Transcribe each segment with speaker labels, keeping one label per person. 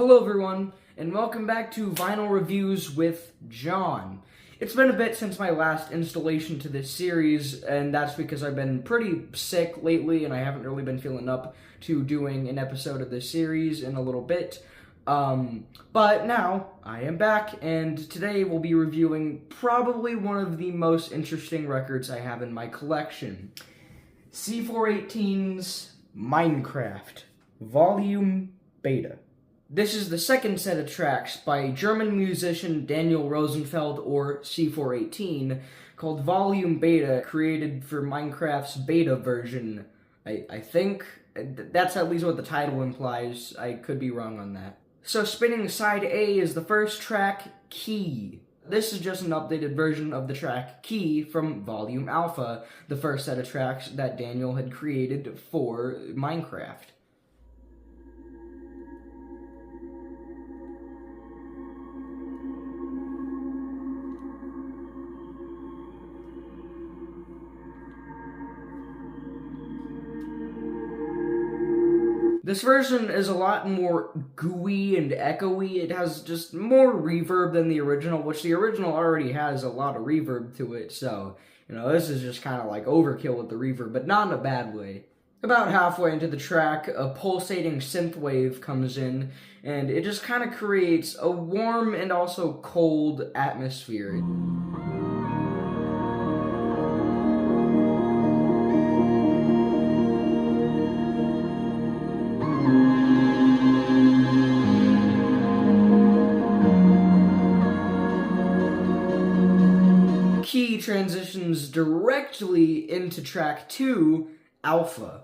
Speaker 1: Hello everyone, and welcome back to Vinyl Reviews with John. It's been a bit since my last installation to this series, and that's because I've been pretty sick lately, and I haven't really been feeling up to doing an episode of this series in a little bit. But now, I am back, and today we'll be reviewing probably one of the most interesting records I have in my collection. C418's Minecraft, Volume Beta. This is the second set of tracks by German musician Daniel Rosenfeld, or C418, called Volume Beta, created for Minecraft's beta version. I think that's at least what the title implies. I could be wrong on that. So spinning side A is the first track, Key. This is just an updated version of the track Key from Volume Alpha, the first set of tracks that Daniel had created for Minecraft. This version is a lot more gooey and echoey. It has just more reverb than the original, which the original already has a lot of reverb to it, so, this is just kind of like overkill with the reverb, but not in a bad way. About halfway into the track, a pulsating synthwave comes in, and it just kind of creates a warm and also cold atmosphere. Key transitions directly into track 2, Alpha.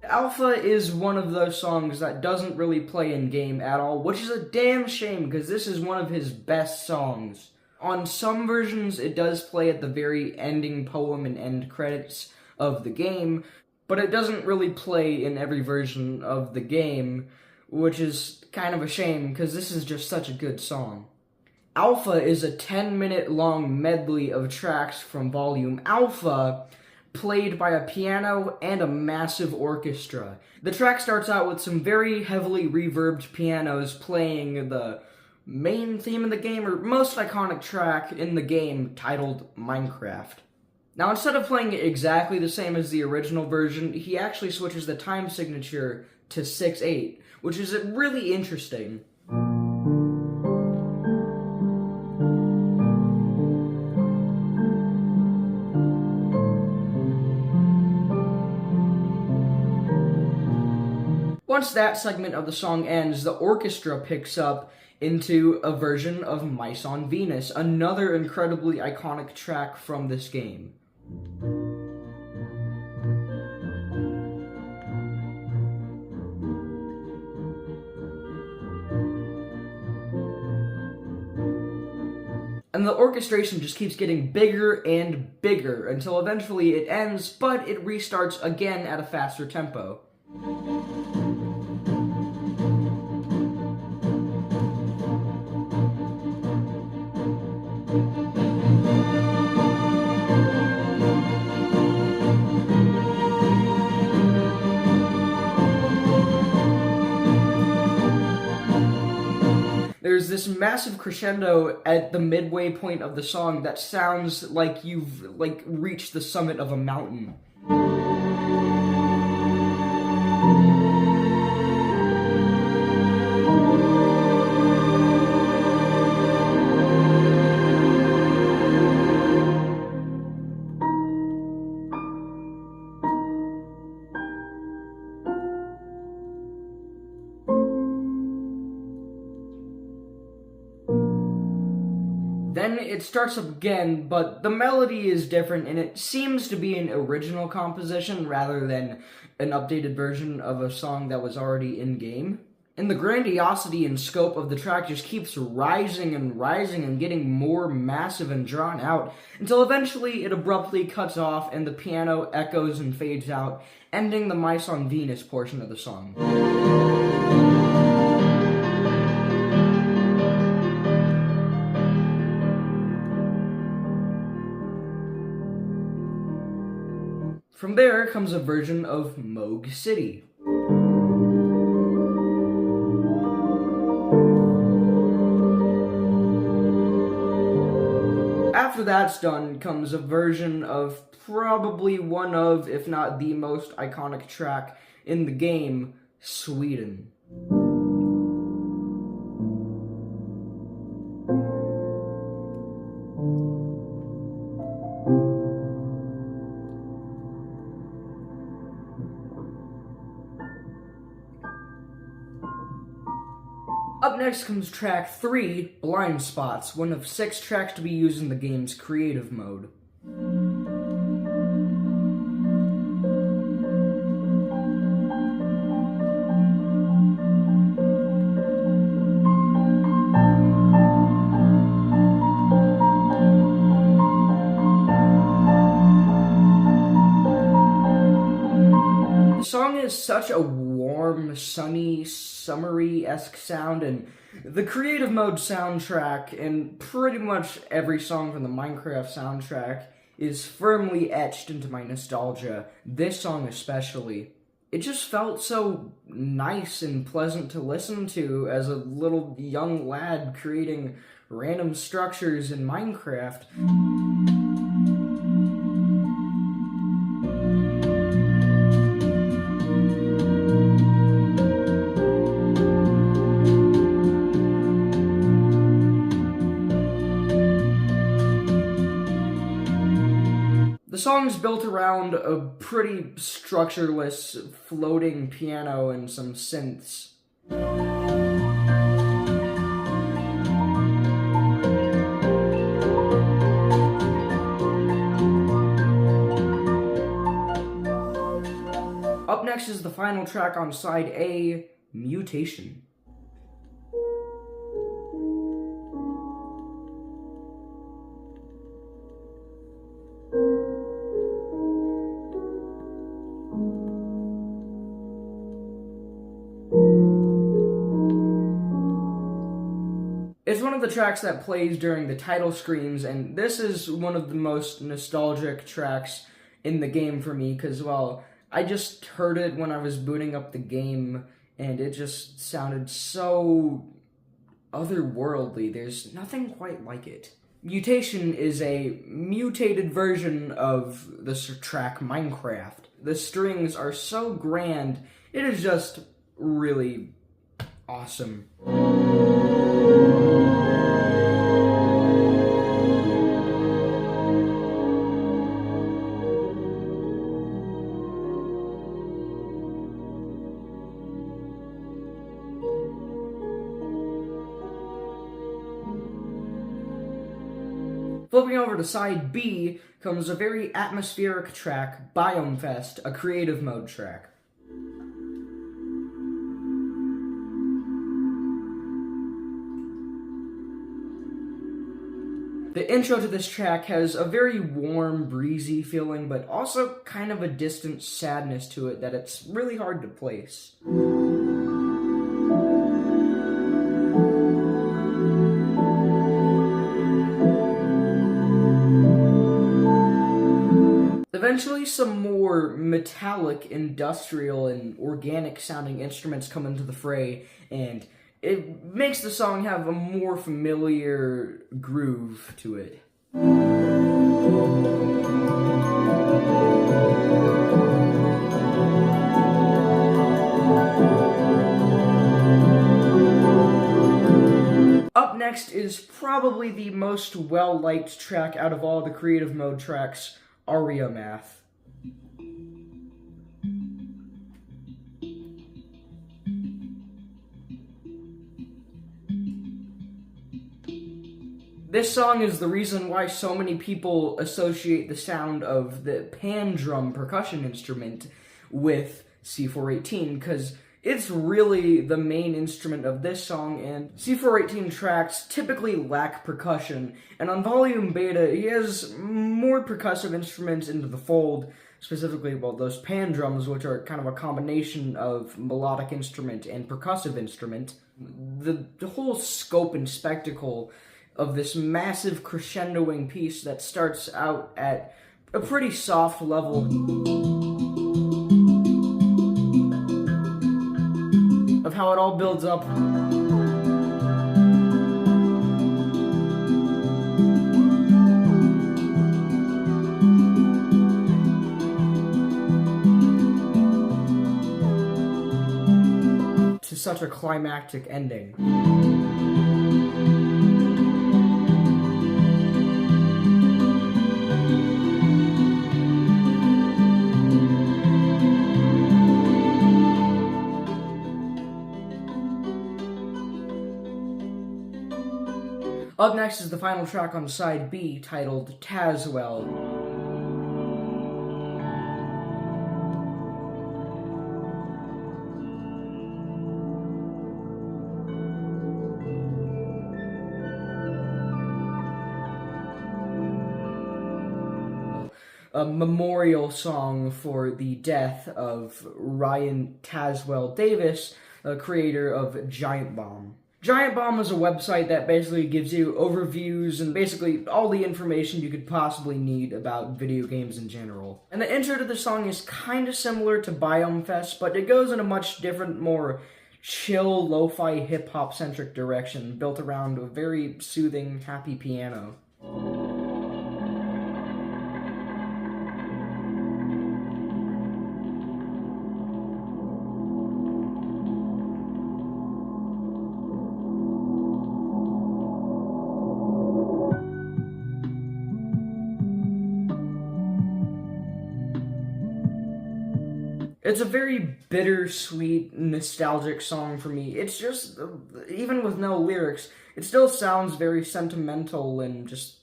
Speaker 1: Alpha is one of those songs that doesn't really play in-game at all, which is a damn shame because this is one of his best songs. On some versions, it does play at the very ending poem and end credits of the game, but it doesn't really play in every version of the game, which is kind of a shame because this is just such a good song. Alpha is a 10-minute long medley of tracks from Volume Alpha, played by a piano and a massive orchestra. The track starts out with some very heavily reverbed pianos playing the main theme of the game, or most iconic track in the game, titled Minecraft. Now, instead of playing it exactly the same as the original version, he actually switches the time signature to 6/8, which is really interesting. Once that segment of the song ends, the orchestra picks up into a version of Mice on Venus, another incredibly iconic track from this game. And the orchestration just keeps getting bigger and bigger until eventually it ends, but it restarts again at a faster tempo. There's this massive crescendo at the midway point of the song that sounds like you've, reached the summit of a mountain. Then it starts up again, but the melody is different, and it seems to be an original composition rather than an updated version of a song that was already in-game. And the grandiosity and scope of the track just keeps rising and getting more massive and drawn out, until eventually it abruptly cuts off and the piano echoes and fades out, ending the Mice on Venus portion of the song. From there comes a version of Moog City. After that's done comes a version of probably one of, if not the most iconic track in the game, Sweden. Up next comes track 3, Blind Spots, one of 6 tracks to be used in the game's creative mode. The song is such a warm, sunny, summery-esque sound, and the creative mode soundtrack and pretty much every song from the Minecraft soundtrack is firmly etched into my nostalgia, this song especially. It just felt so nice and pleasant to listen to as a little young lad creating random structures in Minecraft. The song's built around a pretty structureless floating piano and some synths. Up next is the final track on side A, Mutation. It's one of the tracks that plays during the title screens, and this is one of the most nostalgic tracks in the game for me, because, well, I just heard it when I was booting up the game, and it just sounded so otherworldly. There's nothing quite like it. Mutation is a mutated version of the track Minecraft. The strings are so grand, it is just really awesome. Flipping over to side B comes a very atmospheric track, Biome Fest, a creative mode track. The intro to this track has a very warm, breezy feeling, but also kind of a distant sadness to it that it's really hard to place. Eventually, some more metallic, industrial, and organic-sounding instruments come into the fray, and it makes the song have a more familiar groove to it. Up next is probably the most well-liked track out of all the creative mode tracks, Aria Math. This song is the reason why so many people associate the sound of the pan drum percussion instrument with C418, because it's really the main instrument of this song, and C418 tracks typically lack percussion, and on Volume Beta, he has more percussive instruments into the fold, specifically, well, those pan drums, which are kind of a combination of melodic instrument and percussive instrument. The whole scope and spectacle of this massive crescendoing piece that starts out at a pretty soft level how it all builds up. To such a climactic ending. Up next is the final track on side B, titled Tazwell. A memorial song for the death of Ryan Tazwell Davis, a creator of Giant Bomb. Giant Bomb is a website that basically gives you overviews and basically all the information you could possibly need about video games in general. And the intro to the song is kind of similar to Biome Fest, but it goes in a much different, more chill, lo-fi, hip-hop centric direction, built around a very soothing, happy piano. It's a very bittersweet, nostalgic song for me. It's just, even with no lyrics, it still sounds very sentimental and just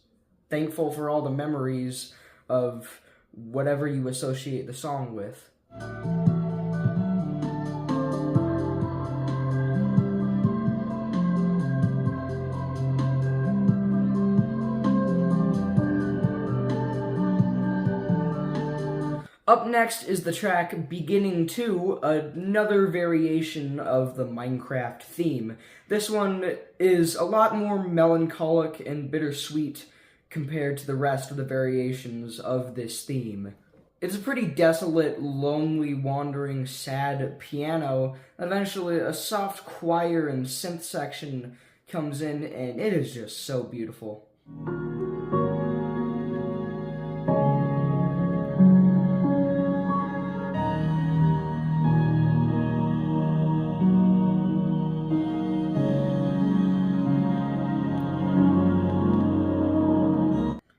Speaker 1: thankful for all the memories of whatever you associate the song with. Up next is the track Beginning To, another variation of the Minecraft theme. This one is a lot more melancholic and bittersweet compared to the rest of the variations of this theme. It's a pretty desolate, lonely, wandering, sad piano. Eventually, a soft choir and synth section comes in, and it is just so beautiful.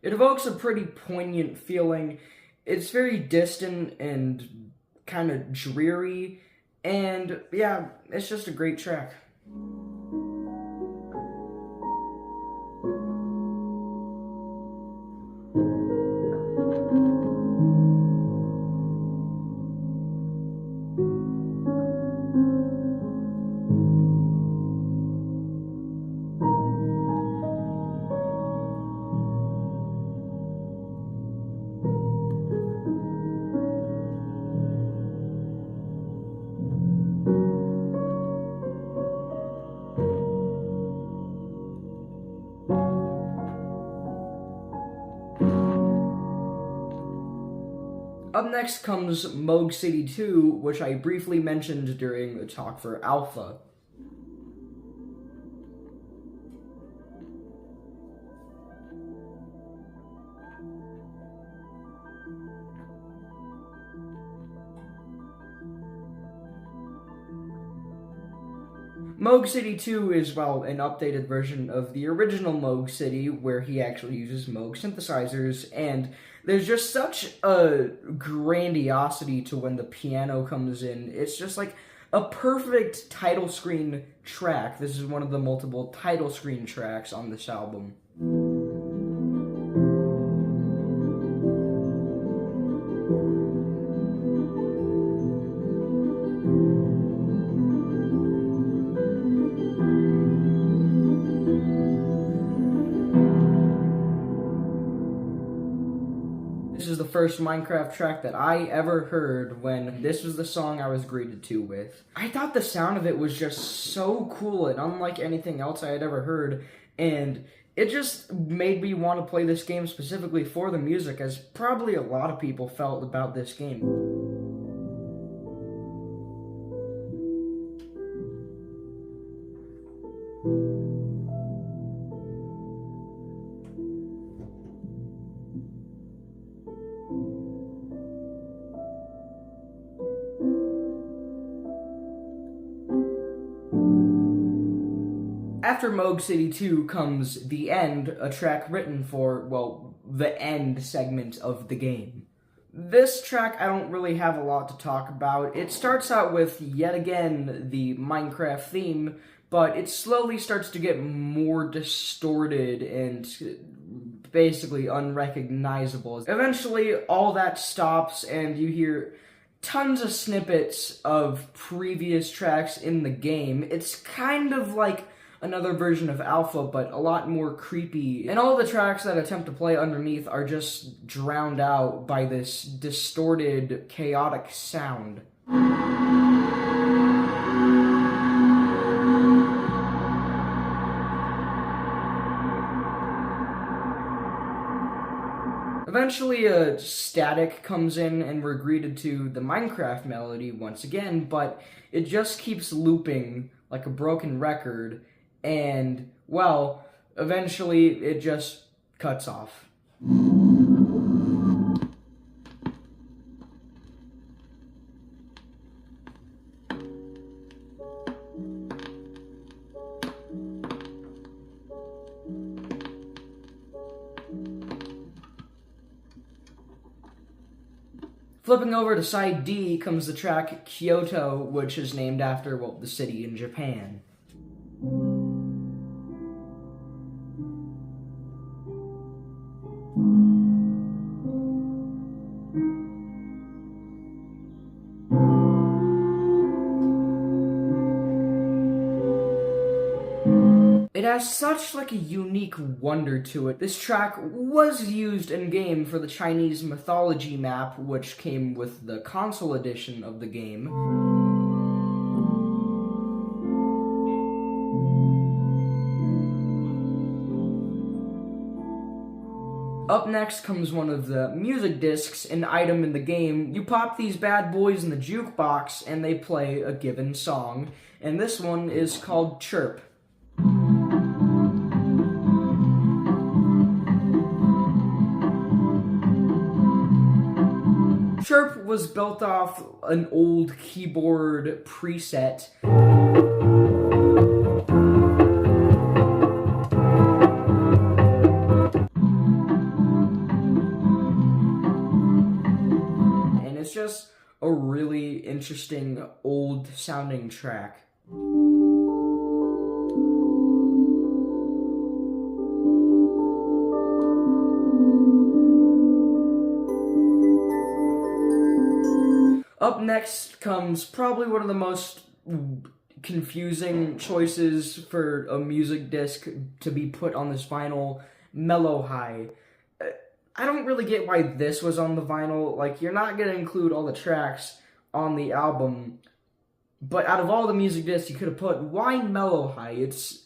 Speaker 1: It evokes a pretty poignant feeling. It's very distant and kind of dreary, and yeah, it's just a great track. Up next comes Moog City 2, which I briefly mentioned during the talk for Alpha. Moog City 2 is, well, an updated version of the original Moog City, where he actually uses Moog synthesizers, and there's just such a grandiosity to when the piano comes in. It's just like a perfect title screen track. This is one of the multiple title screen tracks on this album. This is the first Minecraft track that I ever heard when this was the song I was greeted to with. I thought the sound of it was just so cool and unlike anything else I had ever heard, and it just made me want to play this game specifically for the music, as probably a lot of people felt about this game. After Moog City 2 comes The End, a track written for, well, the end segment of the game. This track I don't really have a lot to talk about. It starts out with, yet again, the Minecraft theme, but it slowly starts to get more distorted and basically unrecognizable. Eventually, all that stops and you hear tons of snippets of previous tracks in the game. It's kind of like another version of Alpha, but a lot more creepy. And all the tracks that attempt to play underneath are just drowned out by this distorted, chaotic sound. Eventually, a static comes in and we're greeted to the Minecraft melody once again, but it just keeps looping like a broken record, and, well, eventually it just cuts off. Flipping over to side D comes the track Kyoto, which is named after, well, the city in Japan. It has such like a unique wonder to it. This track was used in-game for the Chinese mythology map, which came with the console edition of the game. Up next comes one of the music discs, an item in the game. You pop these bad boys in the jukebox and they play a given song, and this one is called Chirp. Chirp was built off an old keyboard preset. And it's just a really interesting old sounding track. Up next comes probably one of the most confusing choices for a music disc to be put on this vinyl, Mellow High. I don't really get why this was on the vinyl. Like, you're not going to include all the tracks on the album, but out of all the music discs you could have put, why Mellow High? It's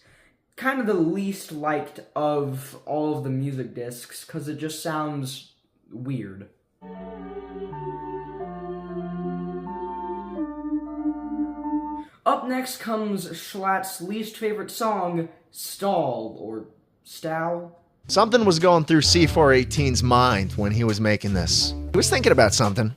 Speaker 1: kind of the least liked of all of the music discs because it just sounds weird. Up next comes Schlatt's least favorite song, Stall, or Stall.
Speaker 2: Something was going through C418's mind when he was making this. He was thinking about something.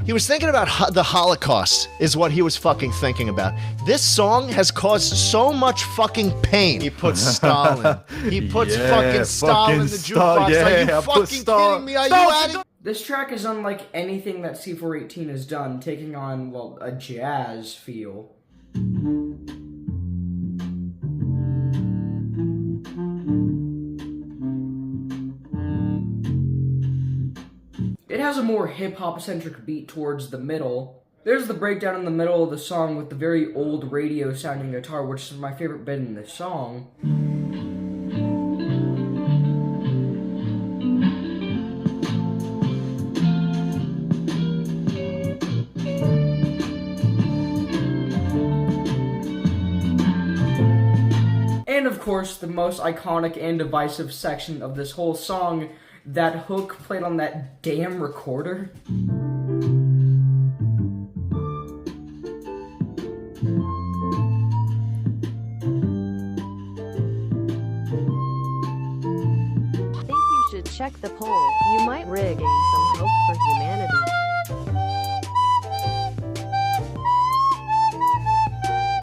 Speaker 2: He was thinking about the Holocaust is what he was fucking thinking about. This song has caused so much fucking pain. He puts Stalin. He puts fucking Stalin in the jukebox.
Speaker 3: Yeah,
Speaker 2: Are you fucking kidding me? Are you out of...
Speaker 1: This track is unlike anything that C418 has done, taking on, well, a jazz feel. It has a more hip-hop-centric beat towards the middle. There's the breakdown in the middle of the song with the very old radio-sounding guitar, which is my favorite bit in this song. And of course, the most iconic and divisive section of this whole song, that hook played on that damn recorder.
Speaker 4: I think you should check the poll. You might regain some hope for humanity.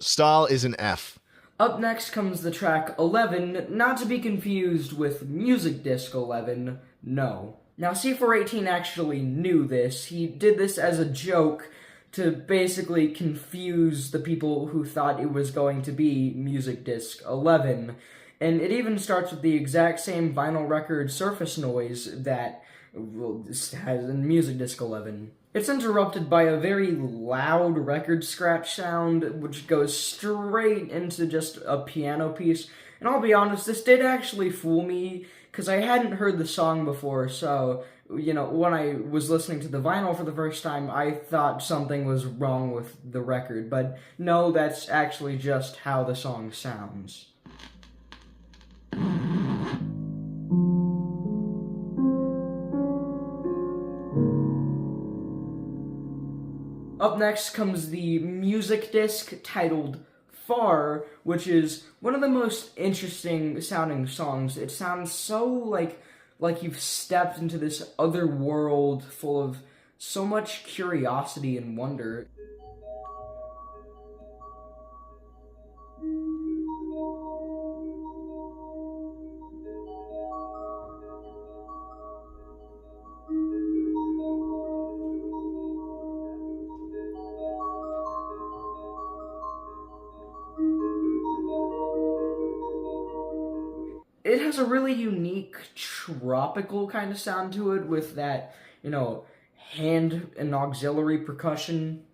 Speaker 2: Stahl is an F.
Speaker 1: Up next comes the track 11, not to be confused with Music Disc 11, no. Now, C418 actually knew this. He did this as a joke to basically confuse the people who thought it was going to be Music Disc 11. And it even starts with the exact same vinyl record surface noise that has in Music Disc 11. It's interrupted by a very loud record scratch sound, which goes straight into just a piano piece. And I'll be honest, this did actually fool me, because I hadn't heard the song before, so, when I was listening to the vinyl for the first time, I thought something was wrong with the record. But no, that's actually just how the song sounds. Up next comes the music disc titled Far, which is one of the most interesting sounding songs. It sounds so like you've stepped into this other world full of so much curiosity and wonder. It has a really unique tropical kind of sound to it with that, hand and auxiliary percussion.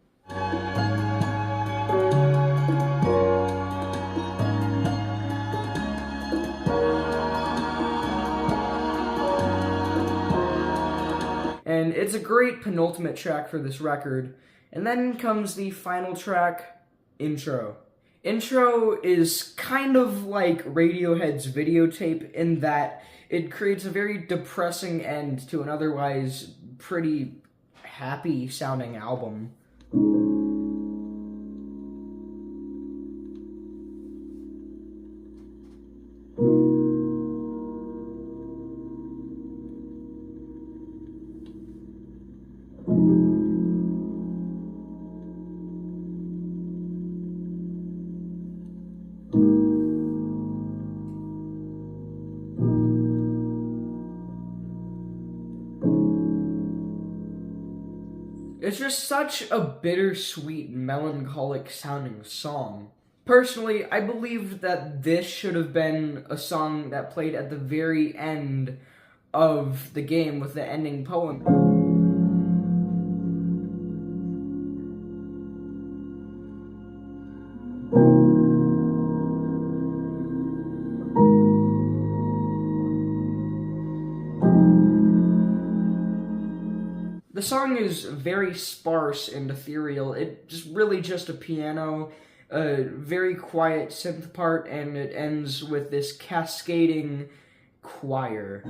Speaker 1: And it's a great penultimate track for this record. And then comes the final track, Intro. Intro is kind of like Radiohead's Videotape in that it creates a very depressing end to an otherwise pretty happy sounding album. It's just such a bittersweet, melancholic sounding song. Personally, I believed that this should have been a song that played at the very end of the game with the ending poem. The song is very sparse and ethereal. It's really just a piano, a very quiet synth part, and it ends with this cascading choir.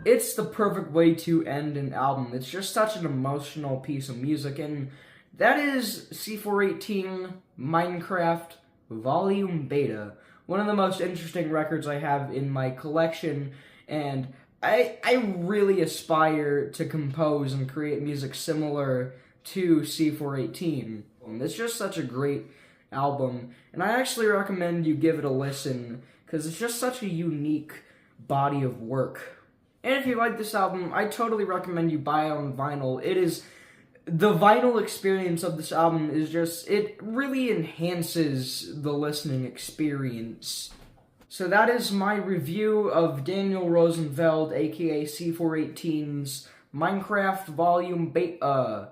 Speaker 1: It's the perfect way to end an album. It's just such an emotional piece of music, and that is C418 Minecraft Volume Beta. One of the most interesting records I have in my collection, and I really aspire to compose and create music similar to C418. It's just such a great album, and I actually recommend you give it a listen, because it's just such a unique body of work. And if you like this album, I totally recommend you buy it on vinyl. The vinyl experience of this album is it really enhances the listening experience. So that is my review of Daniel Rosenfeld, aka C418's Minecraft Volume Beta.